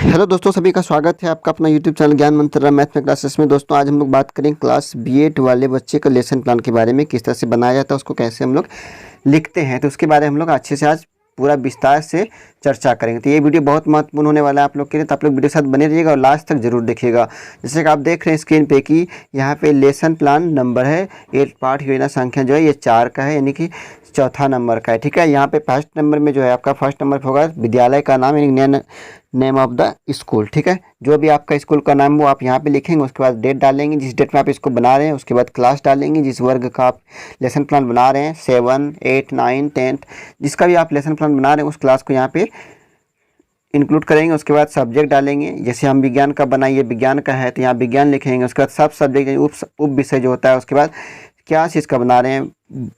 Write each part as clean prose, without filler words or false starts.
Hello दोस्तों, सभी का स्वागत है आपका अपना यूट्यूब चैनल ज्ञान मंत्र मैथ में क्लासेस में। दोस्तों आज हम लोग बात करेंगे क्लास B8 वाले बच्चे का लेसन प्लान के बारे में, किस तरह से बनाया जाता है, उसको कैसे हम लोग लिखते हैं। तो उसके बारे में हम लोग अच्छे से आज पूरा विस्तार से चर्चा करेंगे। तो ये वीडियो बहुत महत्वपूर्ण होने वाला है आप लोग के लिए, तो आप लोग वीडियो के साथ बने रहिएगा और लास्ट तक जरूर देखिएगा। जैसे कि आप देख रहे हैं स्क्रीन पे कि यहाँ पे लेसन प्लान नंबर है 8, पाठ योजना संख्या जो है ये 4 का है, यानी कि चौथा नंबर का है। ठीक है, यहाँ पे फर्स्ट नंबर में जो है आपका फर्स्ट नंबर होगा विद्यालय का नाम, यानी नेम ऑफ द स्कूल। ठीक है, जो भी आपका स्कूल का नाम वो आप यहाँ पे लिखेंगे। उसके बाद डेट डालेंगे, जिस डेट में आप इसको बना रहे हैं। उसके बाद क्लास डालेंगे, जिस वर्ग का आप लेसन प्लान बना रहे हैं, 7, 8, 9, 10 जिसका भी आप लेसन प्लान बना रहे हैं उस क्लास को यहाँ पे इंक्लूड करेंगे। उसके बाद सब्जेक्ट डालेंगे, जैसे हम विज्ञान का बनाइए, विज्ञान का है तो यहाँ विज्ञान लिखेंगे। उसके बाद सब सब्जेक्ट उप विषय जो होता है, उसके बाद क्या चीज़ का बना रहे हैं,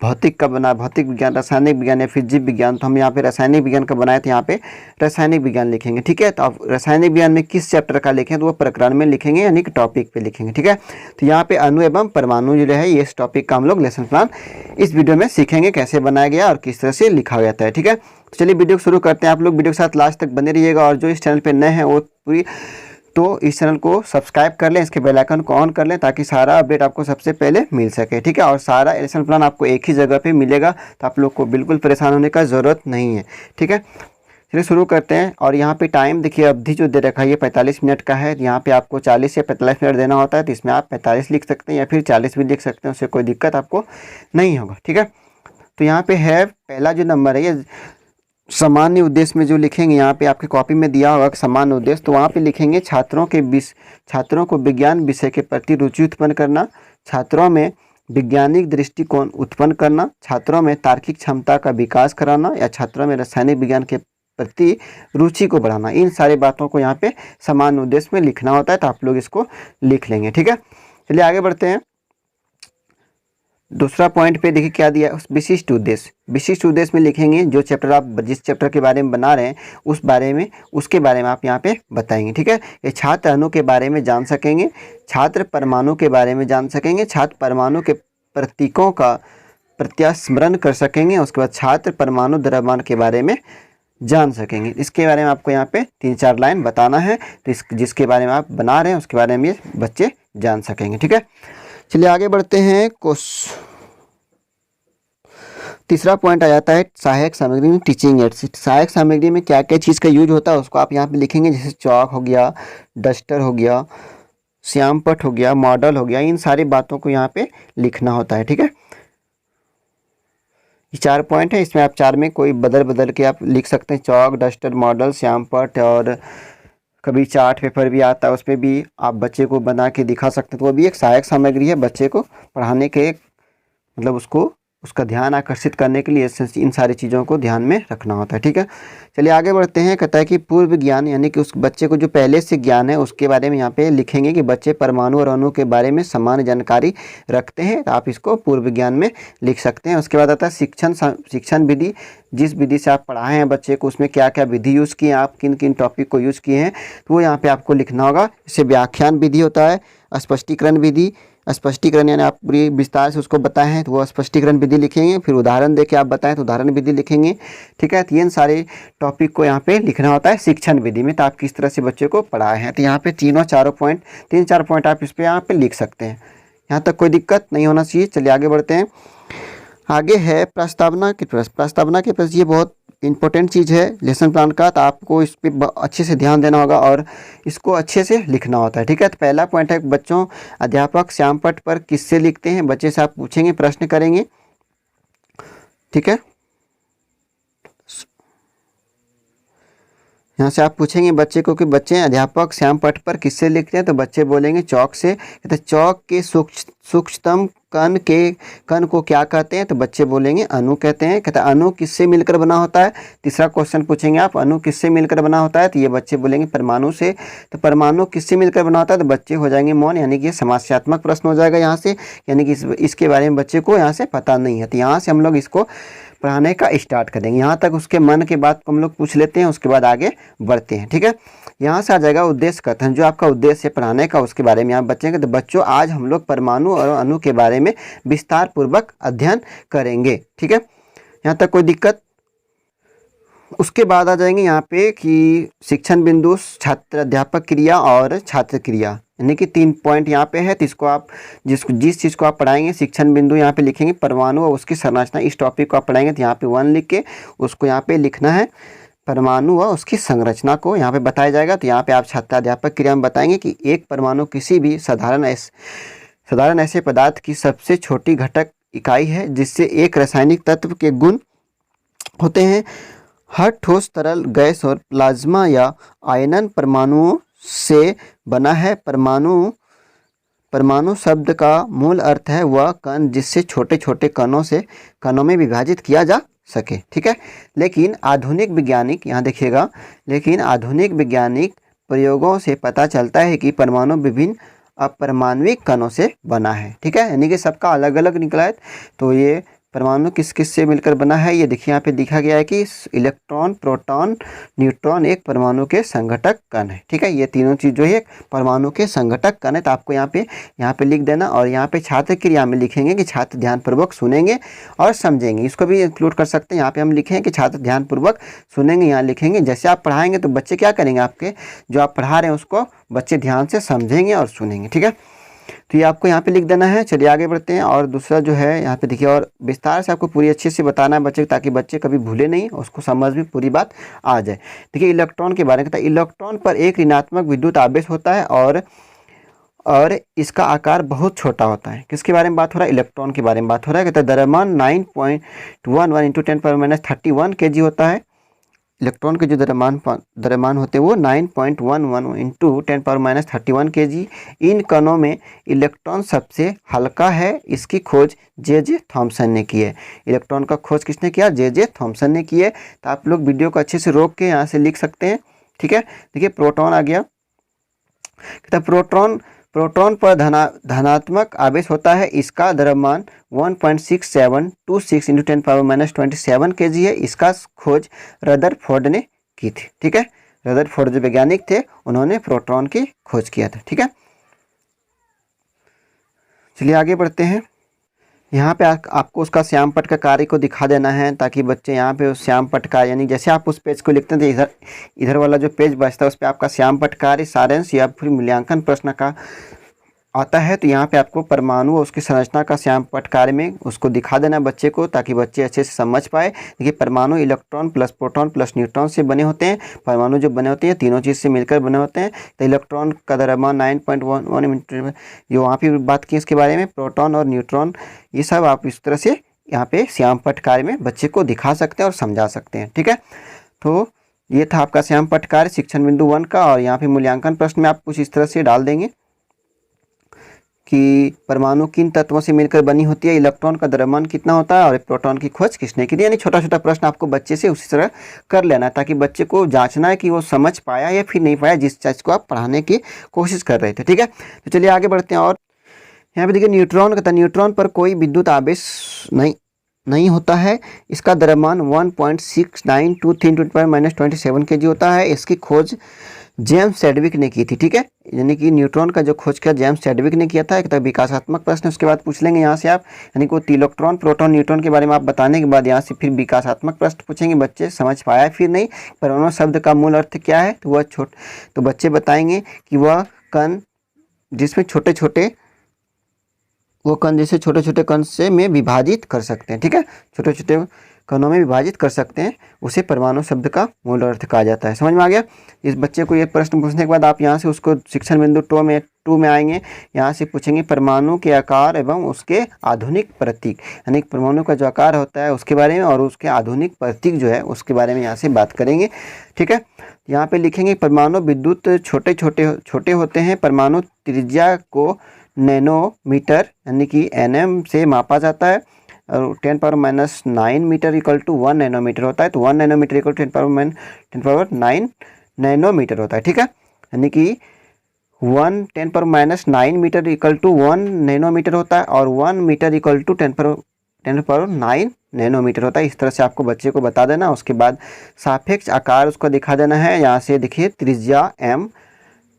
भौतिक का बना, भौतिक विज्ञान, रासायनिक विज्ञान या फिर जीव विज्ञान, तो हम यहाँ पे रासायनिक विज्ञान का बनाए तो यहाँ पे रासायनिक विज्ञान लिखेंगे। ठीक है, तो आप रासायनिक विज्ञान में किस चैप्टर का लिखें तो वो प्रकरण में लिखेंगे, यानी कि टॉपिक पे लिखेंगे। ठीक है, तो यहाँ पे अणु एवं परमाणु जो है ये इस टॉपिक का हम लोग लेसन प्लान इस वीडियो में सीखेंगे कैसे बनाया गया और किस तरह से लिखा गया है। ठीक है, तो चलिए वीडियो को शुरू करते हैं। आप लोग वीडियो के साथ लास्ट तक बने रहिएगा और जो इस चैनल पर नए हैं वो तो इस चैनल को सब्सक्राइब कर लें, इसके बेल आइकन को ऑन कर लें ताकि सारा अपडेट आपको सबसे पहले मिल सके। ठीक है, और सारा लेसन प्लान आपको एक ही जगह पे मिलेगा, तो आप लोग को बिल्कुल परेशान होने का ज़रूरत नहीं है। ठीक है, चलिए शुरू करते हैं। और यहाँ पे टाइम देखिए, अवधि जो दे रखा है ये 45 मिनट का है। यहाँ पे आपको 40 या 45 मिनट देना होता है, तो इसमें आप 45 लिख सकते हैं या फिर 40 भी लिख सकते हैं, उससे कोई दिक्कत आपको नहीं होगा। ठीक है, तो यहाँ पे है पहला जो नंबर है ये सामान्य उद्देश्य में जो लिखेंगे, यहाँ पे आपकी कॉपी में दिया होगा सामान्य उद्देश्य, तो वहाँ पे लिखेंगे छात्रों को विज्ञान विषय के प्रति रुचि उत्पन्न करना, छात्रों में वैज्ञानिक दृष्टिकोण उत्पन्न करना, छात्रों में तार्किक क्षमता का विकास कराना या छात्रों में रासायनिक विज्ञान के प्रति रुचि को बढ़ाना। इन सारी बातों को यहाँ पे सामान्य उद्देश्य में लिखना होता है, तो आप लोग इसको लिख लेंगे। ठीक है, चलिए आगे बढ़ते हैं। दूसरा पॉइंट पे देखिए क्या दिया है, विशिष्ट उद्देश्य। विशिष्ट उद्देश्य में लिखेंगे जो चैप्टर आप जिस चैप्टर के बारे में बना रहे हैं उसके बारे में आप यहाँ पे बताएंगे। ठीक है, ये छात्र अणु के बारे में जान सकेंगे, छात्र परमाणु के बारे में जान सकेंगे, छात्र परमाणु के प्रतीकों का प्रत्यास्मरण कर सकेंगे। उसके बाद छात्र परमाणु द्रव्यमान के बारे में जान सकेंगे। इसके बारे में आपको यहाँ पे 3-4 लाइन बताना है, तो जिसके बारे में आप बना रहे हैं उसके बारे में ये बच्चे जान सकेंगे। ठीक है, चलिए आगे बढ़ते हैं। तीसरा पॉइंट आ जाता है सहायक सामग्री में टीचिंग एड्स। सहायक सामग्री में क्या क्या चीज़ का यूज होता है उसको आप यहाँ पे लिखेंगे, जैसे चौक हो गया, डस्टर हो गया, श्यामपट्ट हो गया, मॉडल हो गया, इन सारी बातों को यहाँ पे लिखना होता है। ठीक है, ये 4 पॉइंट है, इसमें आप 4 में कोई बदल के आप लिख सकते हैं। चौक, डस्टर, मॉडल, श्यामपट्ट, और कभी चार्ट पेपर भी आता है, उस पर भी आप बच्चे को बना के दिखा सकते हैं। तो वो भी एक सहायक सामग्री है बच्चे को पढ़ाने के, मतलब उसका ध्यान आकर्षित करने के लिए इन सारी चीज़ों को ध्यान में रखना होता है। ठीक है, चलिए आगे बढ़ते हैं। कहता है कि पूर्व ज्ञान, यानी कि उस बच्चे को जो पहले से ज्ञान है उसके बारे में यहाँ पे लिखेंगे कि बच्चे परमाणु और अणु के बारे में समान जानकारी रखते हैं, तो आप इसको पूर्व ज्ञान में लिख सकते हैं। उसके बाद आता है शिक्षण विधि। जिस विधि से आप पढ़ाए हैं बच्चे को उसमें क्या क्या विधि यूज़ किए हैं, आप किन किन टॉपिक को यूज़ किए हैं, तो वो यहाँ पर आपको लिखना होगा। जैसे व्याख्यान विधि होता है, स्पष्टीकरण विधि। स्पष्टीकरण यानी आप पूरी विस्तार से उसको बताएं हैं तो वो स्पष्टीकरण विधि लिखेंगे, फिर उदाहरण देके आप बताएं तो उदाहरण विधि लिखेंगे। ठीक है, तो ये सारे टॉपिक को यहाँ पे लिखना होता है शिक्षण विधि में, तो आप किस तरह से बच्चे को पढ़ाए हैं। तो यहाँ पे 3-4 पॉइंट आप इस पर यहाँ पे लिख सकते हैं, यहाँ तक कोई दिक्कत नहीं होना चाहिए। चलिए आगे बढ़ते हैं। आगे है प्रस्तावना के प्रश्न। प्रस्तावना के प्रश्न ये बहुत इंपॉर्टेंट चीज़ है लेसन प्लान का, तो आपको इस पर अच्छे से ध्यान देना होगा और इसको अच्छे से लिखना होता है। ठीक है, तो पहला पॉइंट है बच्चों अध्यापक श्यामपट्ट पर किससे लिखते हैं। बच्चे से आप पूछेंगे, प्रश्न करेंगे। ठीक है, यहाँ से आप पूछेंगे बच्चे को कि बच्चे अध्यापक श्यामपट्ट पर किससे लिखते हैं, तो बच्चे बोलेंगे चौक से। कहते चौक के सूक्ष्मतम कण को क्या कहते हैं, तो बच्चे बोलेंगे अणु कहते हैं। कहते अणु किससे मिलकर बना होता है। तीसरा क्वेश्चन पूछेंगे आप, अणु किससे मिलकर बना होता है, तो ये बच्चे बोलेंगे परमाणु से। तो परमाणु किससे मिलकर बना होता है, तो बच्चे हो जाएंगे मौन, यानी कि ये समस्यात्मक प्रश्न हो जाएगा यहाँ से, यानी कि इसके बारे में बच्चे को यहाँ से पता नहीं है। तो यहाँ से हम लोग इसको पढ़ाने का स्टार्ट करेंगे, यहाँ तक उसके मन के बात को हम लोग पूछ लेते हैं, उसके बाद आगे बढ़ते हैं। ठीक है, यहाँ से आ जाएगा उद्देश्य कथन। जो आपका उद्देश्य है पढ़ाने का उसके बारे में आप बच्चे तो बच्चों आज हम लोग परमाणु और अणु के बारे में विस्तार पूर्वक अध्ययन करेंगे। ठीक है, यहाँ तक कोई दिक्कत। उसके बाद आ जाएंगे यहाँ पे कि शिक्षण बिंदु, छात्र अध्यापक क्रिया और छात्र क्रिया, यानी कि 3 पॉइंट यहाँ पे है। तो इसको आप जिस चीज़ को आप पढ़ाएंगे, शिक्षण बिंदु यहाँ पे लिखेंगे, परमाणु और उसकी संरचना, इस टॉपिक को आप पढ़ाएंगे तो यहाँ पे 1 लिख के उसको यहाँ पे लिखना है। परमाणु व उसकी संरचना को यहाँ पे बताया जाएगा। तो यहाँ पे आप छात्र अध्यापक क्रिया में बताएंगे कि एक परमाणु किसी भी साधारण ऐसे पदार्थ की सबसे छोटी घटक इकाई है जिससे एक रासायनिक तत्व के गुण होते हैं। हर ठोस, तरल, गैस और प्लाज्मा या आयनन परमाणुओं से बना है। परमाणु शब्द का मूल अर्थ है वह कण जिससे छोटे छोटे कणों में विभाजित किया जा सके। ठीक है, लेकिन आधुनिक वैज्ञानिक, यहाँ देखिएगा, लेकिन आधुनिक वैज्ञानिक प्रयोगों से पता चलता है कि परमाणु विभिन्न अपरमाणविक कणों से बना है। ठीक है, यानी कि सबका अलग अलग निकला है। तो ये परमाणु किस किस से मिलकर बना है, ये देखिए यहाँ पे लिखा गया है कि इलेक्ट्रॉन, प्रोटॉन, न्यूट्रॉन एक परमाणु के संघटक कण है। ठीक है, ये तीनों चीज़ जो है परमाणु के संघटक कण है। तो आपको यहाँ पे लिख देना, और यहाँ पे छात्र क्रिया में लिखेंगे कि छात्र ध्यानपूर्वक सुनेंगे और समझेंगे। इसको भी इंक्लूड कर सकते हैं। यहाँ पे हम लिखें कि छात्र ध्यानपूर्वक सुनेंगे, यहाँ लिखेंगे। जैसे आप पढ़ाएंगे तो बच्चे क्या करेंगे, आपके जो आप पढ़ा रहे हैं उसको बच्चे ध्यान से समझेंगे और सुनेंगे। ठीक है, तो ये आपको यहाँ पे लिख देना है। चलिए आगे बढ़ते हैं। और दूसरा जो है यहाँ पे देखिए, और विस्तार से आपको पूरी अच्छे से बताना है बच्चे को, ताकि बच्चे कभी भूले नहीं, उसको समझ में पूरी बात आ जाए। देखिए इलेक्ट्रॉन के बारे में कहता है, इलेक्ट्रॉन पर एक ऋणात्मक विद्युत आवेश होता है और इसका आकार बहुत छोटा होता है। किसके बारे में बात हो रहा है, इलेक्ट्रॉन के बारे में बात हो रहा है। कहता है द्रव्यमान 9.11 इंटू 10⁻³ kg होता है। इलेक्ट्रॉन के जो द्रव्यमान होते हैं वो 9.11 इंटू 10⁻³ kg। इन कणों में इलेक्ट्रॉन सबसे हल्का है। इसकी खोज जे थॉमसन ने की है। इलेक्ट्रॉन का खोज किसने किया, जे थॉमसन ने की है। तो आप लोग वीडियो को अच्छे से रोक के यहाँ से लिख सकते हैं। ठीक है, देखिए प्रोटॉन आ गया। कहता प्रोटॉन पर धनात्मक आवेश होता है। इसका द्रव्यमान 1.6726 इंटू 10⁻27 kg है। इसका खोज रदरफोर्ड ने की थी। ठीक है, रदरफोर्ड जो वैज्ञानिक थे उन्होंने प्रोटॉन की खोज किया था। ठीक है, चलिए आगे बढ़ते हैं। यहाँ पे आपको उसका श्याम पट्ट का कार्य को दिखा देना है, ताकि बच्चे यहाँ पे उस श्याम पट्ट कार्य, यानी जैसे आप उस पेज को लिखते हैं तो इधर वाला जो पेज बचता है उस पर आपका श्याम पट्ट कार्य, सारांश या फिर मूल्यांकन प्रश्न का आता है। तो यहाँ पे आपको परमाणु और उसकी संरचना का श्याम पट्ट कार्य में उसको दिखा देना बच्चे को, ताकि बच्चे अच्छे से समझ पाए। देखिए परमाणु electron plus proton plus neutron से बने होते हैं। परमाणु जो बने होते हैं तीनों चीज़ से मिलकर बने होते हैं। तो इलेक्ट्रॉन का द्रव्यमान 9.11 जो वहाँ पर बात की इसके बारे में, प्रोटॉन और न्यूट्रॉन, ये सब आप इस तरह से यहाँ पे श्याम पट्ट कार्य में बच्चे को दिखा सकते हैं और समझा सकते हैं। ठीक है, तो ये था आपका श्याम पट्ट कार्य शिक्षण बिंदु 1 का। और यहाँ पे मूल्यांकन प्रश्न में आप कुछ इस तरह से डाल देंगे कि परमाणु किन तत्वों से मिलकर बनी होती है, इलेक्ट्रॉन का द्रव्यमान कितना होता है और प्रोटॉन की खोज किसने की थी। यानी छोटा छोटा प्रश्न आपको बच्चे से उसी तरह कर लेना है, ताकि बच्चे को जांचना है कि वो समझ पाया या फिर नहीं पाया जिस चीज़ को आप पढ़ाने की कोशिश कर रहे थे। ठीक है, तो चलिए आगे बढ़ते हैं। और यहाँ पे देखिए न्यूट्रॉन का, न्यूट्रॉन पर कोई विद्युत आवेश नहीं होता है। इसका द्रव्यमान 1.6923 इंटू 10⁻27 kg होता है। इसकी खोज जेम्स चैडविक ने की थी। ठीक है, यानी कि न्यूट्रॉन का जो खोज किया जेम्स चैडविक ने किया था। एक तो विकासात्मक प्रश्न उसके बाद पूछ लेंगे यहाँ से आप, यानी कि इलेक्ट्रॉन, प्रोटॉन, न्यूट्रॉन के बारे में आप बताने के बाद यहाँ से फिर विकासात्मक प्रश्न पूछेंगे। बच्चे समझ पाया फिर नहीं, परमाणु शब्द का मूल अर्थ क्या है, तो वह तो बच्चे बताएंगे कि वह कण जिसमें छोटे छोटे कण से में विभाजित कर सकते हैं। ठीक है, छोटे छोटे कणों में विभाजित कर सकते हैं, उसे परमाणु शब्द का मूल अर्थ कहा जाता है। समझ में आ गया। इस बच्चे को ये प्रश्न पूछने के बाद आप यहाँ से उसको शिक्षण बिंदु 2 में आएंगे। यहाँ से पूछेंगे परमाणु के आकार एवं उसके आधुनिक प्रतीक, यानी परमाणु का जो आकार होता है उसके बारे में और उसके आधुनिक प्रतीक जो है उसके बारे में यहाँ से बात करेंगे। ठीक है, यहाँ पे लिखेंगे परमाणु विद्युत छोटे होते हैं। परमाणु त्रिज्या को नैनोमीटर यानी कि nm से मापा जाता है। और 10⁻9 मीटर इक्वल टू 1 नैनोमीटर होता है। तो 1 नैनोमीटर इक्वल टू 10⁻9 नैनोमीटर होता है। ठीक है, यानी कि 10⁻9 मीटर इक्वल टू 1 नैनोमीटर होता है और 1 मीटर इक्वल टू 10⁻9 नैनोमीटर होता है। इस तरह से आपको बच्चे को बता देना। उसके बाद सापेक्ष आकार उसको दिखा देना है। यहाँ से देखिए त्रिज्या m,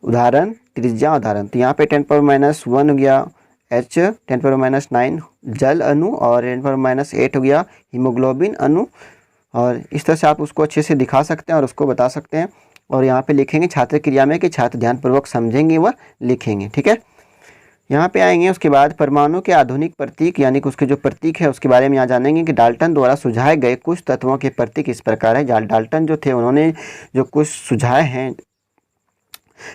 उदाहरण त्रिज्या उदाहरण। तो यहाँ पे 10⁻1 हो गया H, 10⁻9 जल अणु और 10⁻8 हो गया हीमोग्लोबिन अणु। और इस तरह से आप उसको अच्छे से दिखा सकते हैं और उसको बता सकते हैं। और यहाँ पे लिखेंगे छात्र क्रिया में कि छात्र ध्यानपूर्वक समझेंगे व लिखेंगे। ठीक है, यहाँ पे आएंगे। उसके बाद परमाणु के आधुनिक प्रतीक यानी कि उसके जो प्रतीक है उसके बारे में यहाँ जानेंगे कि डाल्टन द्वारा सुझाए गए कुछ तत्वों के प्रतीक इस प्रकार है। डाल्टन जो थे उन्होंने जो कुछ सुझाए हैं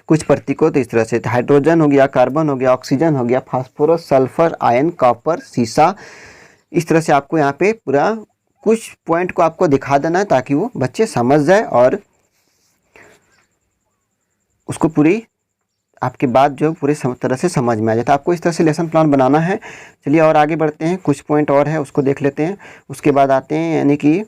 कुछ प्रतीकों, तो इस तरह से हाइड्रोजन हो गया, कार्बन हो गया, ऑक्सीजन हो गया, फास्फोरस, सल्फर, आयन, कॉपर, सीसा। इस तरह से आपको यहाँ पे पूरा कुछ पॉइंट को आपको दिखा देना है ताकि वो बच्चे समझ जाए और उसको पूरी आपके बात जो पूरी तरह से समझ में आ जाए। तो आपको इस तरह से लेसन प्लान बनाना है। चलिए और आगे बढ़ते हैं, कुछ पॉइंट और है उसको देख लेते हैं। उसके बाद आते हैं यानी कि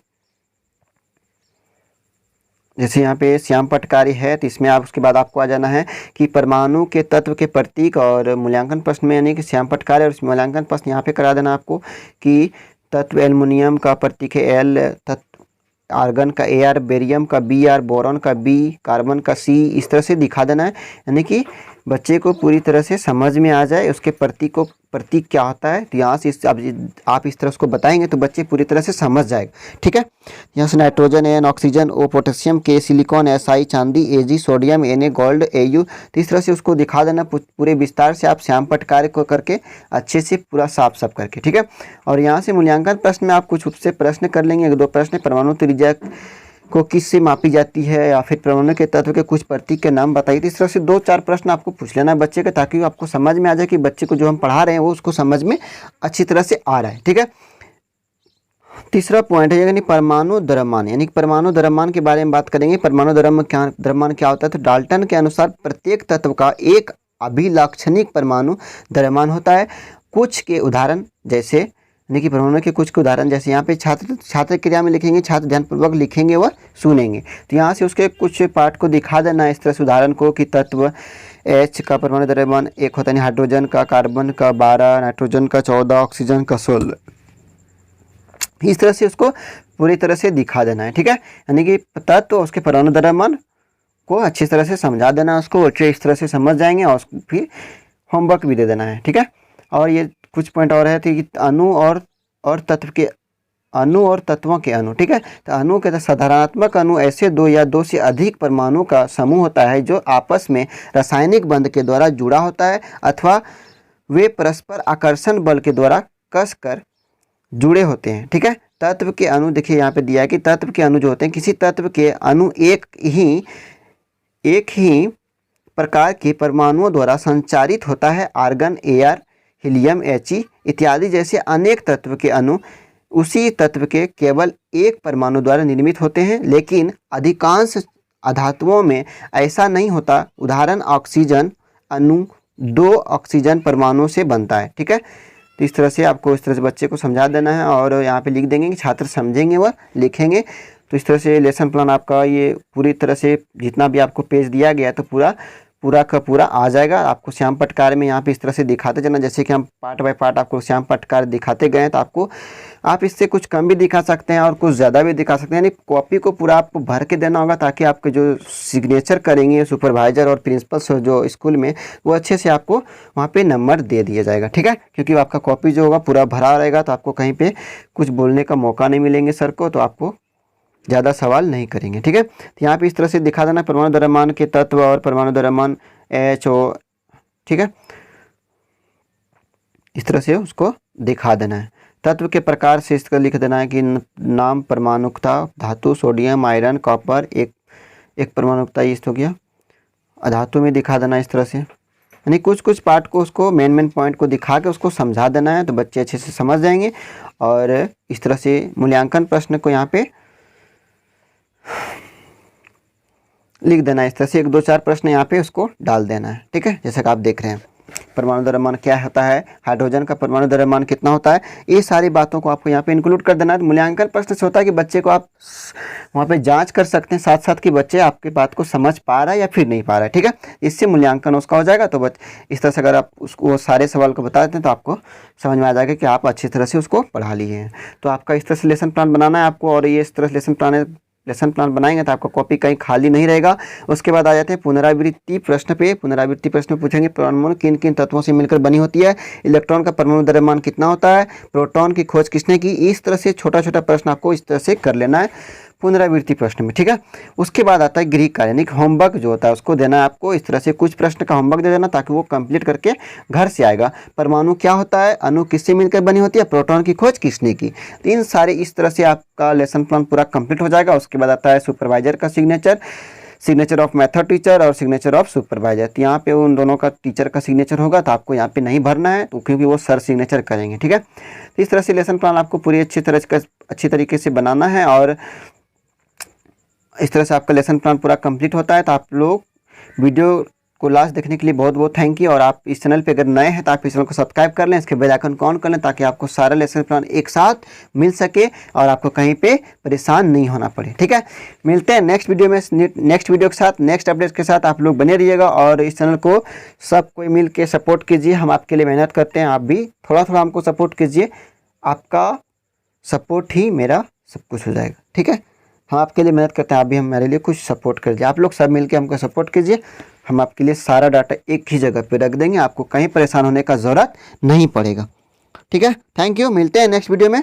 जैसे यहाँ पे श्याम पटकारी है तो इसमें आप उसके बाद आपको आ जाना है कि परमाणु के तत्व के प्रतीक और मूल्यांकन प्रश्न में यानी कि श्याम पटकारी और मूल्यांकन प्रश्न यहाँ पे करा देना आपको कि तत्व एल्युमिनियम का प्रतीक है एल, तत्व आर्गन का AR, बेरियम का BR, बोरॉन का B, कार्बन का C। इस तरह से दिखा देना है यानी कि बच्चे को पूरी तरह से समझ में आ जाए उसके प्रतीक क्या होता है। तो यहाँ से आप इस तरह उसको बताएंगे तो बच्चे पूरी तरह से समझ जाएगा। ठीक है, यहाँ से nitrogen N, oxygen O, potassium K, silicon SI, चांदी Ag, sodium Na, gold Au। तो इस तरह से उसको दिखा देना पूरे विस्तार से आप श्याम पटकारी को करके अच्छे से पूरा साफ करके। ठीक है, और यहाँ से मूल्यांकन प्रश्न में आप कुछ उससे प्रश्न कर लेंगे, 1-2 प्रश्न। परमाणु त्रिज्या को किससे मापी जाती है या फिर परमाणु के तत्व के कुछ प्रतीक के नाम बताइए। तो इस तरह से 2-4 प्रश्न आपको पूछ लेना है बच्चे का ताकि आपको समझ में आ जाए कि बच्चे को जो हम पढ़ा रहे हैं वो उसको समझ में अच्छी तरह से आ रहा है। ठीक है, तीसरा पॉइंट है यानी परमाणु द्रव्यमान, यानी परमाणु द्रव्यमान के बारे में बात करेंगे। परमाणु द्रव्यमान क्या होता है? तो डाल्टन के अनुसार प्रत्येक तत्व का एक अभिलाक्षणिक परमाणु द्रव्यमान होता है। कुछ के उदाहरण जैसे यानी कि परमाणु के कुछ के उदाहरण जैसे यहाँ पे छात्र क्रिया में लिखेंगे, छात्र ध्यानपूर्वक लिखेंगे व सुनेंगे। तो यहाँ से उसके कुछ पार्ट को दिखा देना है इस तरह से उदाहरण को कि तत्व H का परमाणु द्रव्यमान 1 होता है, हाइड्रोजन का, कार्बन का 12, नाइट्रोजन का 14, ऑक्सीजन का 16। इस तरह से उसको पूरी तरह से दिखा देना है। ठीक है, यानी कि तत्व तो उसके परमाणु द्रव्यमान को अच्छी तरह से समझा देना, उसको अच्छे इस तरह से समझ जाएंगे और उसको फिर होमवर्क भी दे देना है। ठीक है, और ये कुछ पॉइंट और है कि अणु और तत्व के अणु और तत्वों के अणु। ठीक है, तो अणु के साधारणात्मक अणु ऐसे 2 या 2 से अधिक परमाणु का समूह होता है जो आपस में रासायनिक बंध के द्वारा जुड़ा होता है अथवा वे परस्पर आकर्षण बल के द्वारा कसकर जुड़े होते हैं। ठीक है, तत्व के अणु देखिए यहाँ पे दिया है कि तत्व के अणु जो होते हैं, किसी तत्व के अणु एक ही प्रकार के परमाणुओं द्वारा संचारित होता है। आर्गन AR, हीलियम He इत्यादि जैसे अनेक तत्व के अणु उसी तत्व के केवल एक परमाणु द्वारा निर्मित होते हैं, लेकिन अधिकांश अधातुओं में ऐसा नहीं होता। उदाहरण ऑक्सीजन अणु 2 ऑक्सीजन परमाणु से बनता है। ठीक है, तो इस तरह से आपको इस तरह से बच्चे को समझा देना है और यहाँ पे लिख देंगे कि छात्र समझेंगे व लिखेंगे। तो इस तरह से लेसन प्लान आपका ये पूरी तरह से जितना भी आपको पेज दिया गया तो पूरा का पूरा आ जाएगा। आपको श्याम पटकार में यहाँ पे इस तरह से दिखाते जाना, जैसे कि हम पार्ट बाय पार्ट आपको श्याम पटकार दिखाते गए तो आपको आप इससे कुछ कम भी दिखा सकते हैं और कुछ ज़्यादा भी दिखा सकते हैं। यानी कॉपी को पूरा आपको भर के देना होगा ताकि आपके जो सिग्नेचर करेंगे सुपरवाइजर और प्रिंसिपल जो स्कूल में वो अच्छे से आपको वहाँ पे नंबर दे दिया जाएगा। ठीक है, क्योंकि आपका कॉपी जो होगा पूरा भरा रहेगा तो आपको कहीं पे कुछ बोलने का मौका नहीं मिलेंगे सर को, तो आपको ज़्यादा सवाल नहीं करेंगे। ठीक है, तो यहाँ पे इस तरह से दिखा देना परमाणु द्रव्यमान के तत्व और परमाणु द्रव्यमान HO। ठीक है, इस तरह से उसको दिखा देना है। तत्व के प्रकार से इसका लिख देना है कि नाम, परमाणुकता, धातु, सोडियम, आयरन, कॉपर, एक परमाणुकता ये हो गया। अधातु में दिखा देना इस तरह से, यानी कुछ पार्ट को उसको मेन पॉइंट को दिखा के उसको समझा देना है तो बच्चे अच्छे से समझ जाएंगे। और इस तरह से मूल्यांकन प्रश्न को यहाँ पे लिख देना है इस तरह से, 1-2-4 प्रश्न यहाँ पे उसको डाल देना है। ठीक है, जैसा कि आप देख रहे हैं परमाणु द्रव्यमान क्या होता है, हाइड्रोजन का परमाणु द्रव्यमान कितना होता है, ये सारी बातों को आपको यहाँ पे इंक्लूड कर देना है। मूल्यांकन प्रश्न से होता है कि बच्चे को आप वहाँ पे जांच कर सकते हैं साथ साथ कि बच्चे आपकी बात को समझ पा रहा है या फिर नहीं पा रहा है। ठीक है, इससे मूल्यांकन उसका हो जाएगा। तो इस तरह से अगर आप उसको सारे सवाल को बता देते हैं तो आपको समझ में आ जाएगा कि आप अच्छी तरह से उसको पढ़ा लिए हैं। तो आपका इस तरह से लेसन प्लान बनाना है आपको, और ये इस तरह से लेसन प्लान लेसन प्लान बनाएंगे तो आपका कॉपी कहीं खाली नहीं रहेगा। उसके बाद आ जाते हैं पुनरावृत्ति प्रश्न पे। पुनरावृत्ति प्रश्न में पूछेंगे परमाणु किन किन तत्वों से मिलकर बनी होती है, इलेक्ट्रॉन का परमाणु द्रव्यमान कितना होता है, प्रोटॉन की खोज किसने की। इस तरह से छोटा छोटा प्रश्न आपको इस तरह से कर लेना है पुनरावृत्ति प्रश्न में, ठीक है। उसके बाद आता है गृह कार्य यानी होमवर्क जो होता है उसको देना है आपको। इस तरह से कुछ प्रश्न का होमवर्क दे देना ताकि वो कंप्लीट करके घर से आएगा। परमाणु क्या होता है, अणु किससे मिलकर बनी होती है, प्रोटॉन की खोज किसने की। तो इन सारे इस तरह से आपका लेसन प्लान पूरा कंप्लीट हो जाएगा। उसके बाद आता है सुपरवाइजर का signature, signature of method teacher और सिग्नेचर ऑफ सुपरवाइजर। तो यहाँ पे उन दोनों का टीचर का सिग्नेचर होगा तो आपको यहाँ पे नहीं भरना है तो क्योंकि वो सर सिग्नेचर करेंगे, ठीक है। तो इस तरह से लेसन प्लान आपको पूरी अच्छी तरीके से बनाना है और इस तरह से आपका लेसन प्लान पूरा कंप्लीट होता है। तो आप लोग वीडियो को लास्ट देखने के लिए बहुत बहुत थैंक यू। और आप इस चैनल पे अगर नए हैं तो आप इस चैनल को सब्सक्राइब कर लें, इसके बेल आइकन को ऑन कर लें ताकि आपको सारा लेसन प्लान एक साथ मिल सके और आपको कहीं पे परेशान नहीं होना पड़े, ठीक है। मिलते हैं नेक्स्ट वीडियो में, नेक्स्ट वीडियो के साथ, नेक्स्ट अपडेट के साथ। आप लोग बने रहिएगा और इस चैनल को सब कोई मिल के सपोर्ट कीजिए। हम आपके लिए मेहनत करते हैं, आप भी थोड़ा थोड़ा हमको सपोर्ट कीजिए। आपका सपोर्ट ही मेरा सब कुछ हो जाएगा, ठीक है। हम आपके लिए मेहनत करते हैं, आप भी हमारे लिए कुछ सपोर्ट कीजिए। आप लोग सब मिलके हमको सपोर्ट कीजिए। हम आपके लिए सारा डाटा एक ही जगह पे रख देंगे, आपको कहीं परेशान होने का ज़रूरत नहीं पड़ेगा, ठीक है। थैंक यू, मिलते हैं नेक्स्ट वीडियो में।